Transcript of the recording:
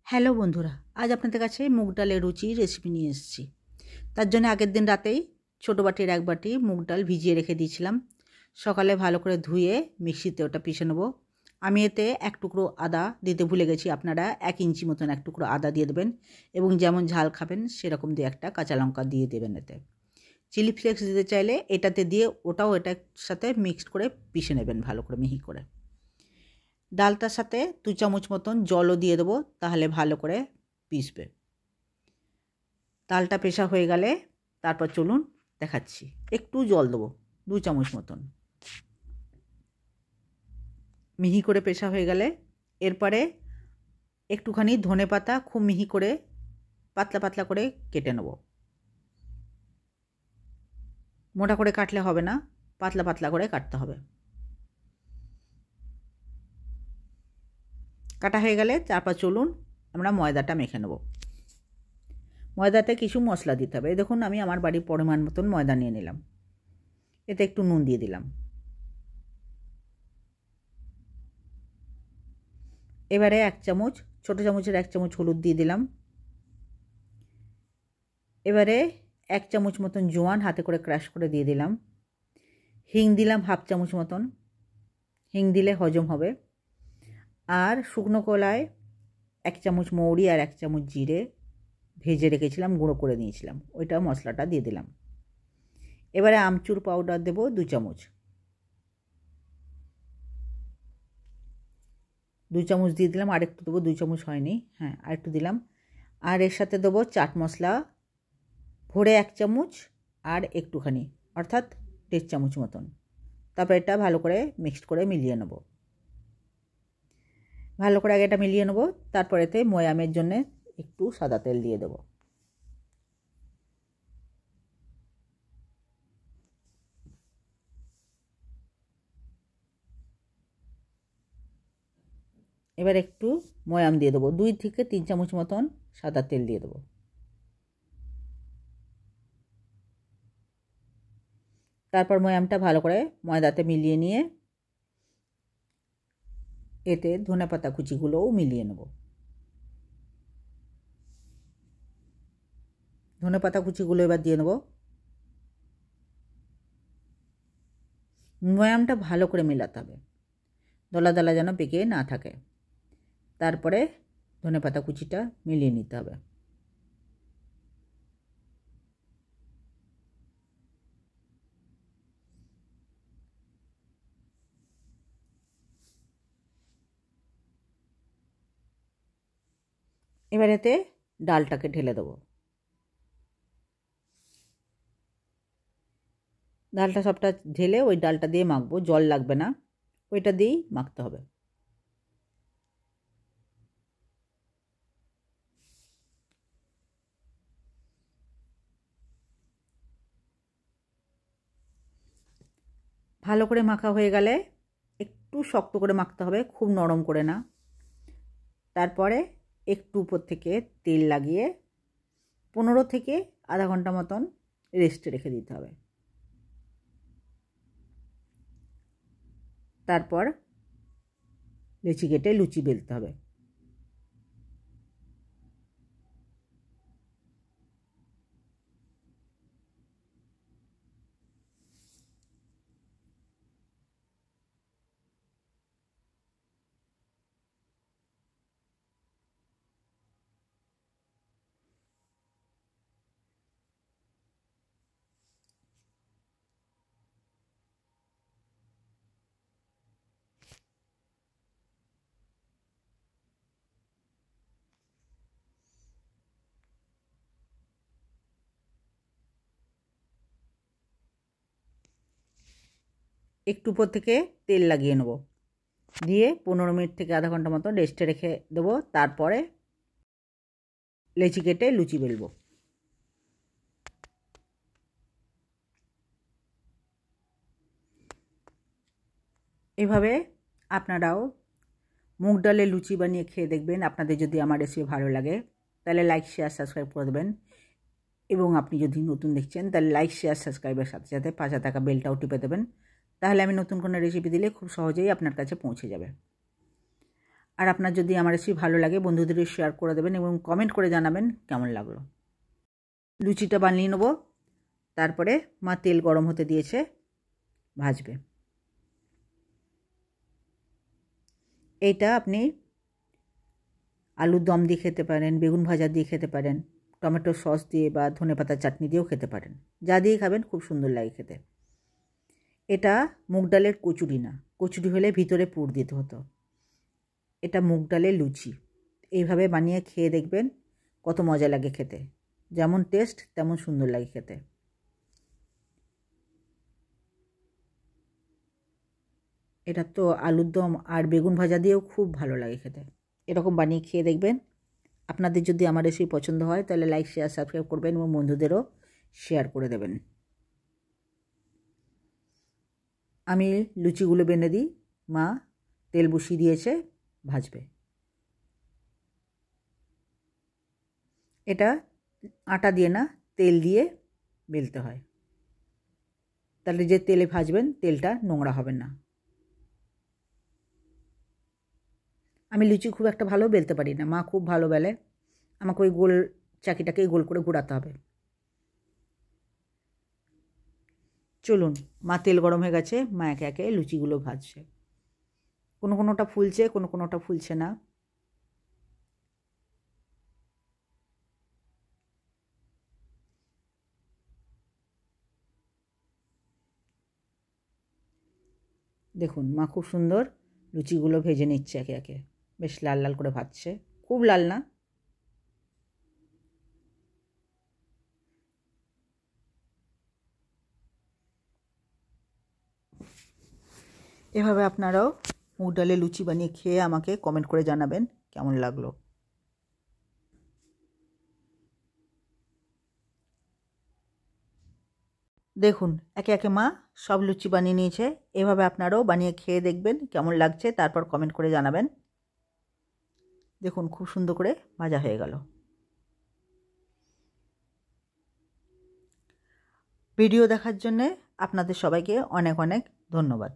Hello বন্ধুরা, আজ আপনাদের কাছে মুগ ডালের রুচি রেসিপি নিয়ে এসেছি। তার জন্য আগের দিন রাতেই ছোটো বাটির 1 বাটি মুগ ডাল ভিজিয়ে রেখে দিয়েছিলাম। সকালে ভালো করে ধুয়ে মিক্সিতে ওটা পিষে নেব। আমি এতে 1 টুকরো আদা দিতে ভুলে গেছি, আপনারা 1 ইঞ্চি মতন 1 টুকরো আদা দিয়ে দেবেন এবং যেমন ঝাল খাবেন সেরকম দিয়ে 1টা কাঁচা লঙ্কা দিয়ে দেবেন। এতে চিলি ফ্লেক্স দিতে চাইলে এটাতে দিয়ে ওটাও এটার সাথে মিক্সড করে পিষে নেবেন ভালো করে মিহি করে। ডালটার সাথে 2 চামচ মতন জলও দিয়ে দেবো, তাহলে ভালো করে পিষবে। ডালটা পেশা হয়ে গেলে তারপর চলুন দেখাচ্ছি। একটু জল দেবো 2 চামচ মতন। মিহি করে পেশা হয়ে গেলে এরপরে একটুখানি ধনেপাতা খুব মিহি করে পাতলা পাতলা করে কেটে নেব। মোটা করে কাটলে হবে না, পাতলা পাতলা করে কাটতে হবে। কাটা হয়ে গেলে তারপর চলুন আমরা ময়দাটা মেখে নেব। ময়দাতে কিছু মশলা দিতে হবে। দেখুন আমি আমার বাড়ির পরিমাণ মতন ময়দা নিয়ে নিলাম। এতে একটু নুন দিয়ে দিলাম। এবারে 1 চামচ, ছোটো চামচের 1 চামচ হলুদ দিয়ে দিলাম। এবারে 1 চামচ মতন জোয়ান হাতে করে ক্রাশ করে দিয়ে দিলাম। হিং দিলাম 1/2 চামচ মতন, হিং দিলে হজম হবে। আর শুকনো কলায় 1 চামচ মৌরি আর 1 চামচ জিরে ভেজে রেখেছিলাম, গুঁড়ো করে নিয়েছিলাম, ওইটা মশলাটা দিয়ে দিলাম। এবারে আমচুর পাউডার দেব 2 চামচ, 2 চামচ দিয়ে দিলাম। আর একটু দেবো, 2 চামচ হয়নি, হ্যাঁ আর একটু দিলাম। আর এর সাথে দেবো চাট মশলা ভরে 1 চামচ আর একটুখানি, অর্থাৎ 1.5 চামচ মতন। তারপর এটা ভালো করে মিক্সড করে মিলিয়ে নেব। ভালো করে আগে এটা মিলিয়ে নেব, তারপর এতে ময়ামের জন্য একটু সাদা তেল দিয়ে দেব। এবার একটু ময়াম দিয়ে দেবো, 2 থেকে 3 চামচ মতন সাদা তেল দিয়ে দেবো। তারপর ময়ামটা ভালো করে ময়দাতে মিলিয়ে নিয়ে এতে ধনেপাতা কুচিগুলোও মিলিয়ে নেব। ধনেপাতা কুচিগুলো এবার দিয়ে নেব। ময়ামটা ভালো করে মেলাতে হবে, দলা দলা যেন পেকে না থাকে। তারপরে ধনেপাতা কুচিটা মিলিয়ে নিতে হবে। এবার এতে ডালটাকে ঢেলে দেবো। ডালটা সবটা ঢেলে ওই ডালটা দিয়ে মাখবো, জল লাগবে না, ওইটা দিয়েই মাখতে হবে। ভালো করে মাখা হয়ে গেলে একটু শক্ত করে মাখতে হবে, খুব নরম করে না। তারপরে একটু উপর থেকে তেল লাগিয়ে 15 থেকে আধা ঘন্টা মতন রেস্টে রেখে দিতে হবে। তারপর লেচি কেটে লুচি বেলতে হবে। একটু উপর থেকে তেল লাগিয়ে নেব, দিয়ে 15 মিনিট থেকে আধা ঘন্টা মতো রেস্টে রেখে দেবো। তারপরে লেচি কেটে লুচি বেলবো। এভাবে আপনারাও মুগ ডালের লুচি বানিয়ে খেয়ে দেখবেন। আপনাদের যদি আমার রেসিপি ভালো লাগে তাহলে লাইক শেয়ার সাবস্ক্রাইব করে দেবেন, এবং আপনি যদি নতুন দেখছেন তাহলে লাইক শেয়ার সাবস্ক্রাইবের সাথে সাথে পাশে থাকা বেলটাও টিপে দেবেন, তাহলে আমি নতুন কোনো রেসিপি দিলে খুব সহজেই আপনার কাছে পৌঁছে যাবে। আর আপনার যদি আমার রেসিপি ভালো লাগে বন্ধুদের শেয়ার করে দেবেন এবং কমেন্ট করে জানাবেন কেমন লাগলো। লুচিটা বানিয়ে নেব। তারপরে মা তেল গরম হতে দিয়েছে, ভাজবে। এইটা আপনি আলুর দম দিয়ে খেতে পারেন, বেগুন ভাজা দিয়ে খেতে পারেন, টমেটো সস দিয়ে বা ধনেপাতার চাটনি দিয়েও খেতে পারেন। যা দিয়ে খাবেন খুব সুন্দর লাগে খেতে। এটা মুগ ডালের কচুরি না, কচুরি হলে ভিতরে পুর দিতে হতো। এটা মুগ ডালের লুচি। এইভাবে বানিয়ে খেয়ে দেখবেন কত মজা লাগে খেতে। যেমন টেস্ট তেমন সুন্দর লাগে খেতে। এটা তো আলুর দম আর বেগুন ভাজা দিয়েও খুব ভালো লাগে খেতে। এরকম বানিয়ে খেয়ে দেখবেন। আপনাদের যদি আমার রেসিপি পছন্দ হয় তাহলে লাইক শেয়ার সাবস্ক্রাইব করবেন এবং বন্ধুদেরও শেয়ার করে দেবেন। আমি লুচিগুলো বেঁধে দিই, মা তেল বসিয়ে দিয়েছে, ভাজবে। এটা আটা দিয়ে না, তেল দিয়ে বেলতে হয়, তাহলে যে তেলে ভাজবেন তেলটা নোংরা হবে না। আমি লুচি খুব একটা ভালো বেলতে পারি না, মা খুব ভালো বেলে। আমাকে ওই গোল চাকিটাকেই গোল করে ঘোরাতে হবে। চলুন, মা তেল গরম হয়ে গেছে, মা একে একে লুচিগুলো ভাজছে। কোনোটা ফুলছে, কোনোটা ফুলছে না। দেখুন মা খুব সুন্দর লুচিগুলো ভেজে নিচ্ছে একে একে, বেশ লাল লাল করে ভাজছে, খুব লাল না। এভাবে আপনারাও মুগ ডালের লুচি বানিয়ে খেয়ে আমাকে কমেন্ট করে জানাবেন কেমন লাগলো। দেখুন একে একে মা সব লুচি বানিয়ে নিয়েছে। এভাবে আপনারাও বানিয়ে খেয়ে দেখবেন কেমন লাগছে, তারপর কমেন্ট করে জানাবেন। দেখুন খুব সুন্দর করে ভাজা হয়ে গেল। ভিডিও দেখার জন্যে আপনাদের সবাইকে অনেক অনেক ধন্যবাদ।